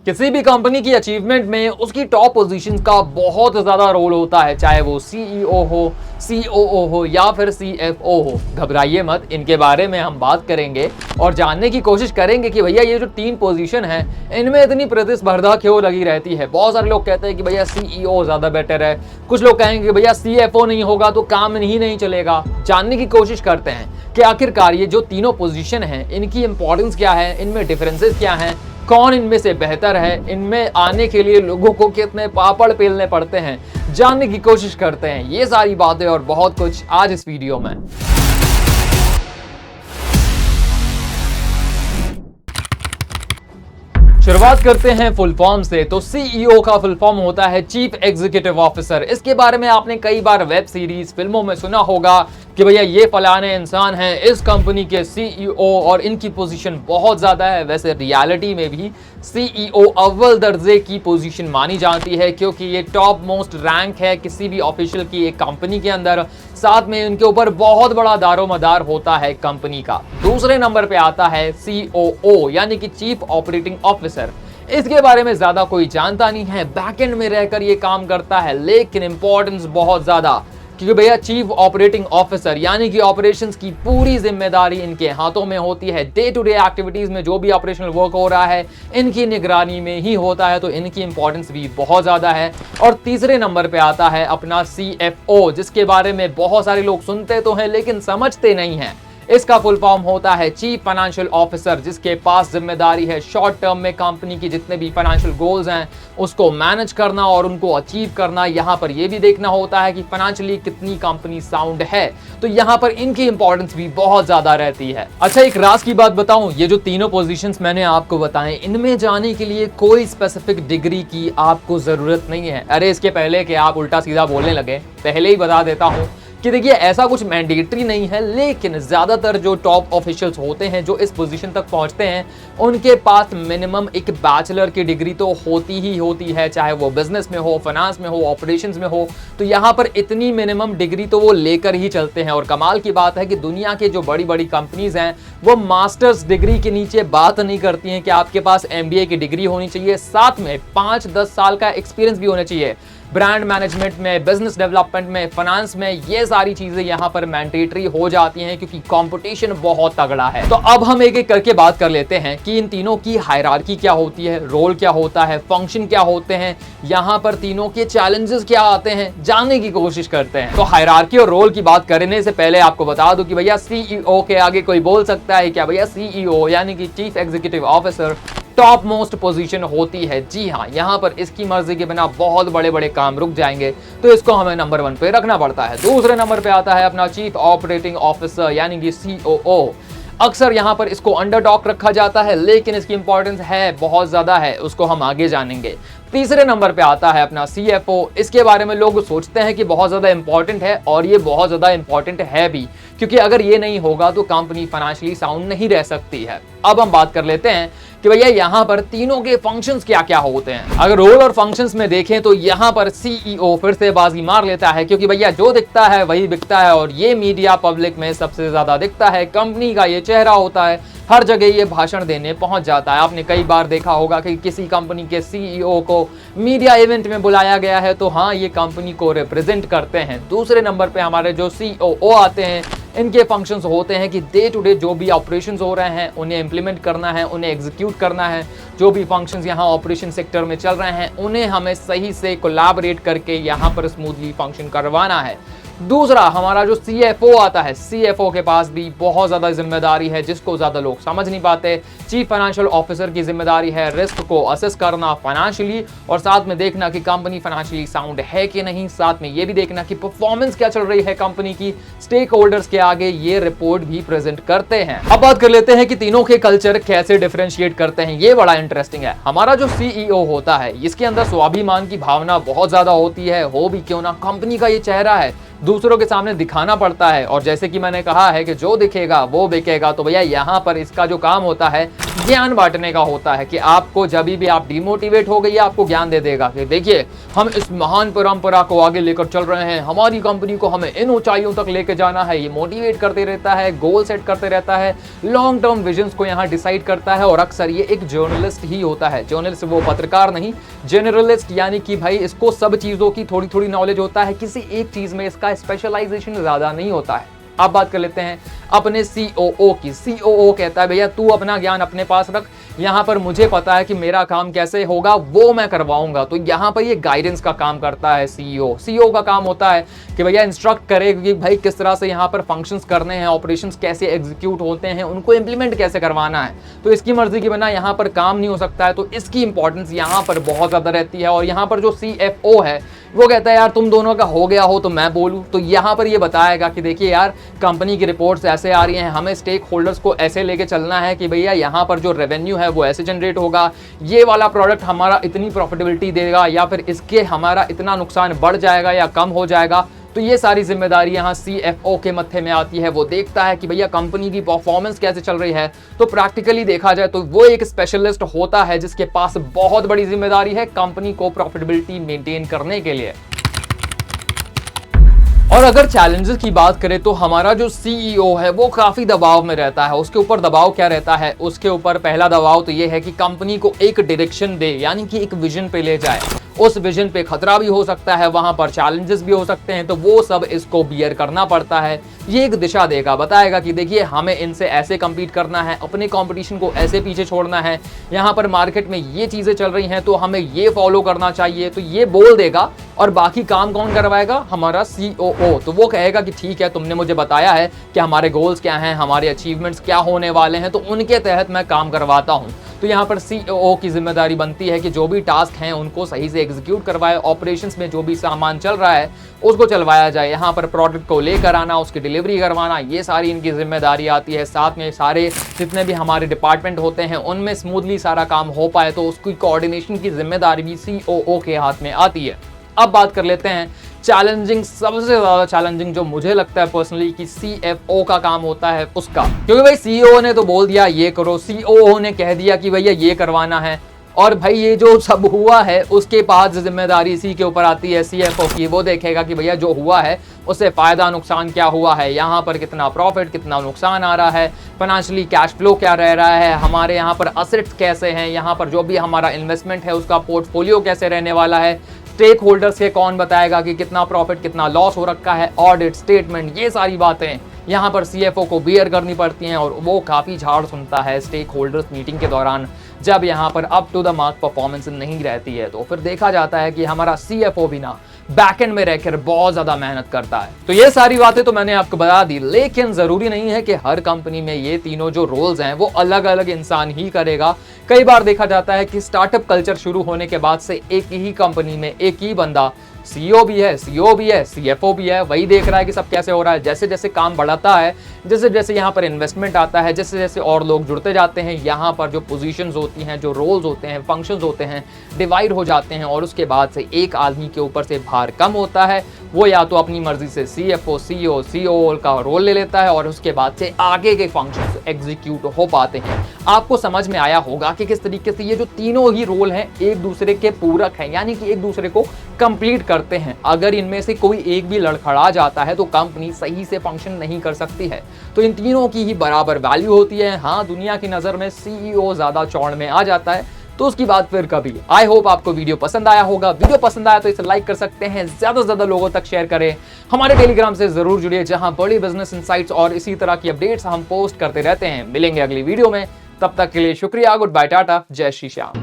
किसी भी कंपनी की अचीवमेंट में उसकी टॉप पोजीशन का बहुत ज्यादा रोल होता है, चाहे वो सीईओ हो, सीओओ हो या फिर सीएफओ हो। घबराइए मत, इनके बारे में हम बात करेंगे और जानने की कोशिश करेंगे कि भैया ये जो 3 पोजीशन है इनमें इतनी प्रतिस्पर्धा क्यों लगी रहती है। बहुत सारे लोग कहते हैं कि भैया सीईओ ज्यादा बेटर है, कुछ लोग कहेंगे कि भैया सीएफओ नहीं होगा तो काम ही नहीं चलेगा। जानने की कोशिश करते हैं कि आखिरकार ये जो तीनों पोजीशन है इनकी इंपॉर्टेंस क्या है, इनमें डिफरेंसेस क्या हैं, कौन इनमें से बेहतर है, इनमें आने के लिए लोगों को कितने पापड़ पेलने पड़ते हैं, जानने की कोशिश करते हैं। ये सारी बातें और बहुत कुछ आज इस वीडियो में। शुरुआत करते हैं फुल फॉर्म से। तो सीईओ का फुल फॉर्म होता है चीफ एग्जीक्यूटिव ऑफिसर। इसके बारे में आपने कई बार वेब सीरीज, फिल्मों में सुना होगा कि भैया ये फलाने इंसान हैं इस कंपनी के सीईओ और इनकी पोजीशन बहुत ज्यादा है। वैसे रियलिटी में भी सीईओ अव्वल दर्जे की पोजीशन मानी जाती है, क्योंकि ये टॉप मोस्ट रैंक है किसी भी ऑफिशियल की एक कंपनी के अंदर। साथ में इनके ऊपर बहुत बड़ा दारोमदार होता है कंपनी का। दूसरे नंबर पे आता है सीओओ यानी कि चीफ ऑपरेटिंग ऑफिसर। इसके बारे में ज्यादा कोई जानता नहीं है, बैकएंड में रहकर ये काम करता है, लेकिन इंपॉर्टेंस बहुत ज्यादा, क्योंकि भैया चीफ ऑपरेटिंग ऑफिसर यानी कि ऑपरेशंस की पूरी जिम्मेदारी इनके हाथों में होती है। डे टू डे एक्टिविटीज में जो भी ऑपरेशनल वर्क हो रहा है इनकी निगरानी में ही होता है, तो इनकी इंपॉर्टेंस भी बहुत ज्यादा है। और तीसरे नंबर पे आता है अपना सीएफओ, जिसके बारे में बहुत सारे लोग सुनते तो हैं लेकिन समझते नहीं हैं। इसका फुल फॉर्म होता है चीफ फाइनेंशियल ऑफिसर, जिसके पास जिम्मेदारी है शॉर्ट टर्म में कंपनी की जितने भी फाइनेंशियल गोल्स हैं उसको मैनेज करना और उनको अचीव करना। यहाँ पर यह भी देखना होता है कि फाइनेंशियली कितनी कंपनी साउंड है, तो यहाँ पर इनकी इंपॉर्टेंस भी बहुत ज्यादा रहती है। अच्छा, एक राज की बात बताऊं, ये जो तीनों पोजीशंस मैंने आपको बताए इनमें जाने के लिए कोई स्पेसिफिक डिग्री की आपको जरूरत नहीं है। अरे इसके पहले कि आप उल्टा सीधा बोलने लगे, पहले ही बता देता हूं कि देखिए ऐसा कुछ मैंडेटरी नहीं है, लेकिन ज्यादातर जो टॉप ऑफिशियल्स होते हैं जो इस पोजीशन तक पहुंचते हैं उनके पास मिनिमम एक बैचलर की डिग्री तो होती ही होती है, चाहे वो बिजनेस में हो, फाइनेंस में हो, ऑपरेशंस में हो। तो यहाँ पर इतनी मिनिमम डिग्री तो वो लेकर ही चलते हैं। और कमाल की बात है कि दुनिया के जो बड़ी बड़ी कंपनीज हैं वो मास्टर्स डिग्री के नीचे बात नहीं करती हैं कि आपके पास एमबीए की डिग्री होनी चाहिए, साथ में 5-10 साल का एक्सपीरियंस भी होना चाहिए ब्रांड मैनेजमेंट में, बिजनेस डेवलपमेंट में, फाइनेंस में। ये सारी चीजें यहाँ पर मैंडेटरी हो जाती हैं क्योंकि कंपटीशन बहुत तगड़ा है। तो अब हम एक एक करके बात कर लेते हैं कि इन तीनों की हायरार्की क्या होती है, रोल क्या होता है, फंक्शन क्या होते हैं, यहाँ पर तीनों के चैलेंजेस क्या आते हैं, जानने की कोशिश करते हैं। तो हायरार्की और रोल की बात करने से पहले आपको बता दूं कि भैया सीईओ के आगे कोई बोल सकता है क्या? भैया सीईओ यानी कि chief executive officer top most position होती है। जी हाँ, यहाँ पर इसकी मर्जी के बिना बहुत बड़े बड़े काम रुक जाएंगे, तो इसको हमें नंबर 1 पे रखना पड़ता है। दूसरे नंबर पे आता है अपना चीफ ऑपरेटिंग ऑफिसर यानी कि सीओओ। अक्सर यहाँ पर इसको अंडरडॉग रखा जाता है, लेकिन इसकी इंपॉर्टेंस है, बहुत ज्यादा है, उसको हम आगे जानेंगे। तीसरे नंबर पे आता है अपना सीएफओ। इसके बारे में लोग सोचते हैं कि बहुत ज्यादा इंपॉर्टेंट है, और ये बहुत ज्यादा इंपॉर्टेंट है भी, क्योंकि अगर ये नहीं होगा तो कंपनी फाइनेंशियली साउंड नहीं रह सकती है। अब हम बात कर लेते हैं कि भैया यहाँ पर तीनों के फंक्शंस क्या क्या होते हैं। अगर रोल और फंक्शंस में देखें तो यहाँ पर सीईओ फिर से बाजी मार लेता है, क्योंकि भैया जो दिखता है वही बिकता है, और ये मीडिया पब्लिक में सबसे ज्यादा दिखता है। कंपनी का ये चेहरा होता है, हर जगह ये भाषण देने पहुंच जाता है। आपने कई बार देखा होगा कि किसी कंपनी के सीईओ को मीडिया इवेंट में बुलाया गया है, तो हाँ, ये कंपनी को रिप्रेजेंट करते हैं। दूसरे नंबर पे हमारे जो सीओओ आते हैं, इनके फंक्शंस होते हैं कि डे टू डे जो भी ऑपरेशंस हो रहे हैं उन्हें इंप्लीमेंट करना है, उन्हें एग्जीक्यूट करना है। जो भी फंक्शंस यहाँ ऑपरेशन सेक्टर में चल रहे हैं उन्हें हमें सही से कोलैबोरेट करके यहाँ पर स्मूथली फंक्शन करवाना है। दूसरा हमारा जो सीएफओ आता है, सीएफओ के पास भी बहुत ज्यादा जिम्मेदारी है जिसको ज्यादा लोग समझ नहीं पाते। चीफ फाइनेंशियल ऑफिसर की जिम्मेदारी है रिस्क को असेस करना फाइनेंशियली, और साथ में देखना कि कंपनी फाइनेंशियली साउंड है कि नहीं। साथ में ये भी देखना कि परफॉर्मेंस क्या चल रही है कंपनी की। स्टेक होल्डर्स के आगे ये रिपोर्ट भी प्रेजेंट करते हैं। अब बात कर लेते हैं कि तीनों के कल्चर कैसे डिफरेंशिएट करते हैं। ये बड़ा इंटरेस्टिंग है। हमारा जो सीईओ होता है इसके अंदर स्वाभिमान की भावना बहुत ज्यादा होती है, हो भी क्यों ना, कंपनी का ये चेहरा है, दूसरों के सामने दिखाना पड़ता है। और जैसे कि मैंने कहा है कि जो दिखेगा वो बिकेगा, तो भैया यहाँ पर इसका जो काम होता है ज्ञान बांटने का होता है कि आपको जब भी आप डिमोटिवेट हो गई आपको ज्ञान दे देगा कि देखिए हम इस महान परंपरा को आगे लेकर चल रहे हैं, हमारी कंपनी को हमें इन ऊंचाइयों तक लेके जाना है। ये मोटिवेट करते रहता है, गोल सेट करते रहता है, लॉन्ग टर्म विजन्स को यहाँ डिसाइड करता है। और अक्सर ये एक जर्नलिस्ट ही होता है। जर्नलिस्ट वो पत्रकार नहीं, जनरलिस्ट, यानी कि भाई इसको सब चीजों की थोड़ी थोड़ी नॉलेज होता है, किसी एक चीज में इसका स्पेशलाइजेशन ज्यादा नहीं होता है। अब बात कर लेते हैं अपने सीओओ की। सीओओ कहता है भैया तू अपना ज्ञान अपने पास रख, यहाँ पर मुझे पता है कि मेरा काम कैसे होगा वो मैं करवाऊंगा। तो यहाँ पर ये गाइडेंस का काम करता है सीईओ। सीईओ का काम होता है कि भैया इंस्ट्रक्ट करे कि भाई किस तरह से यहाँ पर फंक्शंस करने हैं, ऑपरेशंस कैसे एग्जीक्यूट होते हैं, उनको इंप्लीमेंट कैसे करवाना है। तो इसकी मर्जी के बिना यहाँ पर काम नहीं हो सकता है। तो इसकी इंपॉर्टेंस यहाँ पर बहुत ज्यादा रहती है। और यहाँ पर जो सीएफओ है वो कहता है यार तुम दोनों का हो गया हो तो मैं बोलूं। तो यहाँ पर ये बताएगा कि देखिए यार कंपनी की रिपोर्ट्स ऐसे आ रही हैं, हमें स्टेक होल्डर्स को ऐसे लेके चलना है कि भैया यहाँ पर जो रेवेन्यू है वो ऐसे जनरेट होगा, ये वाला प्रोडक्ट हमारा इतनी प्रॉफिटेबिलिटी देगा या फिर इसके हमारा इतना नुकसान बढ़ जाएगा या कम हो जाएगा। तो ये सारी जिम्मेदारी यहाँ सीएफओ के मत्थे में आती है। वो देखता है कि भैया कंपनी की परफॉर्मेंस कैसे चल रही है। तो प्रैक्टिकली देखा जाए तो वो एक स्पेशलिस्ट होता है जिसके पास बहुत बड़ी जिम्मेदारी है कंपनी को प्रॉफिटेबिलिटी मेंटेन करने के लिए। और अगर चैलेंजेस की बात करें तो हमारा जो सीईओ है वो काफी दबाव में रहता है। उसके ऊपर दबाव क्या रहता है, उसके ऊपर पहला दबाव तो ये है कि कंपनी को एक डायरेक्शन दे, यानी कि एक विजन पे ले जाए। उस विजन पे खतरा भी हो सकता है, वहां पर चैलेंजेस भी हो सकते हैं, तो वो सब इसको बियर करना पड़ता है। ये एक दिशा देगा, बताएगा कि देखिए हमें इनसे ऐसे compete करना है, अपने कंपटीशन को ऐसे पीछे छोड़ना है, यहाँ पर मार्केट में ये चीजें चल रही हैं तो हमें ये फॉलो करना चाहिए। तो ये बोल देगा। और बाकी काम कौन करवाएगा, हमारा सीओओ। तो वो कहेगा कि ठीक है तुमने मुझे बताया है कि हमारे गोल्स क्या हैं, हमारे अचीवमेंट्स क्या होने वाले हैं, तो उनके तहत मैं काम करवाता हूँ। तो यहाँ पर सीओओ की जिम्मेदारी बनती है कि जो भी टास्क हैं उनको सही से एग्जीक्यूट करवाए, ऑपरेशंस में जो भी सामान चल रहा है उसको चलवाया जाए, यहाँ पर प्रोडक्ट को लेकर आना, उसकी डिलीवरी करवाना, ये सारी इनकी जिम्मेदारी आती है। साथ में सारे जितने भी हमारे डिपार्टमेंट होते हैं उनमें स्मूथली सारा काम हो पाए तो उसकी कोऑर्डिनेशन की जिम्मेदारी भी सीओओ के हाथ में आती है। अब बात कर लेते हैं चैलेंजिंग, सबसे ज्यादा चैलेंजिंग जो मुझे लगता है पर्सनली कि सीएफओ का काम होता है उसका। क्योंकि भाई सीईओ ने तो बोल दिया ये करो, सीओओ ने कह दिया कि भैया ये करवाना है, और भाई ये जो सब हुआ है उसके बाद जिम्मेदारी इसी के ऊपर आती है सीएफओ की। वो देखेगा कि भैया जो हुआ है उससे फायदा नुकसान क्या हुआ है, यहाँ पर कितना प्रॉफिट कितना नुकसान आ रहा है, फाइनेंशियली कैश फ्लो क्या रह रहा है, हमारे यहाँ पर असेट्स कैसे हैं, यहाँ पर जो भी हमारा इन्वेस्टमेंट है उसका पोर्टफोलियो कैसे रहने वाला है, स्टेक होल्डर्स के कौन बताएगा कि कितना प्रॉफिट कितना लॉस हो रखा है, ऑडिट स्टेटमेंट, ये सारी बातें यहाँ पर सीएफओ को बियर करनी पड़ती हैं। और वो काफ़ी झाड़ सुनता है स्टेक होल्डर्स मीटिंग के दौरान जब यहाँ पर up to the mark performance नहीं रहती है। तो फिर देखा जाता है कि हमारा सीएफओ भी ना बैकएंड में रहकर बहुत ज्यादा मेहनत करता है। तो ये सारी बातें तो मैंने आपको बता दी, लेकिन जरूरी नहीं है कि हर कंपनी में ये तीनों जो रोल्स हैं वो अलग अलग इंसान ही करेगा। कई बार देखा जाता है कि स्टार्टअप कल्चर शुरू होने के बाद से एक ही कंपनी में एक ही बंदा सीईओ भी है, सीओ भी है, सीएफओ भी है, वही देख रहा है कि सब कैसे हो रहा है। जैसे जैसे काम बढ़ाता है, जैसे जैसे यहाँ पर इन्वेस्टमेंट आता है, जैसे जैसे और लोग जुड़ते जाते हैं, यहाँ पर जो पोजीशंस होती हैं, जो रोल्स होते हैं, फंक्शंस होते हैं, डिवाइड हो जाते हैं। और उसके बाद से एक आदमी के ऊपर से भार कम होता है, वो या तो अपनी मर्जी से सीएफओ सीईओ सीओओ का रोल ले लेता है और उसके बाद से आगे के फंक्शंस एग्जीक्यूट हो पाते हैं। आपको समझ में आया होगा कि किस तरीके से ये जो तीनों ही रोल हैं एक दूसरे के पूरक हैं, यानी कि एक दूसरे को कंप्लीट करते हैं। अगर इनमें से कोई एक भी लड़खड़ा जाता है तो कंपनी सही से फंक्शन नहीं कर सकती है। तो इन तीनों की ही बराबर वैल्यू होती है। हाँ, दुनिया की नज़र में सीईओ ज़्यादा चौड़ में आ जाता है, तो उसकी बात फिर कभी। आई होप आपको वीडियो पसंद आया होगा। वीडियो पसंद आया तो इसे लाइक कर सकते हैं, ज़्यादा से ज़्यादा लोगों तक शेयर करें। हमारे टेलीग्राम से ज़रूर जुड़िए, जहां बड़ी बिजनेस इनसाइट्स और इसी तरह की अपडेट्स हम पोस्ट करते रहते हैं। मिलेंगे अगली वीडियो में, तब तक के लिए शुक्रिया, गुड बाय, टाटा, जय श्री श्याम।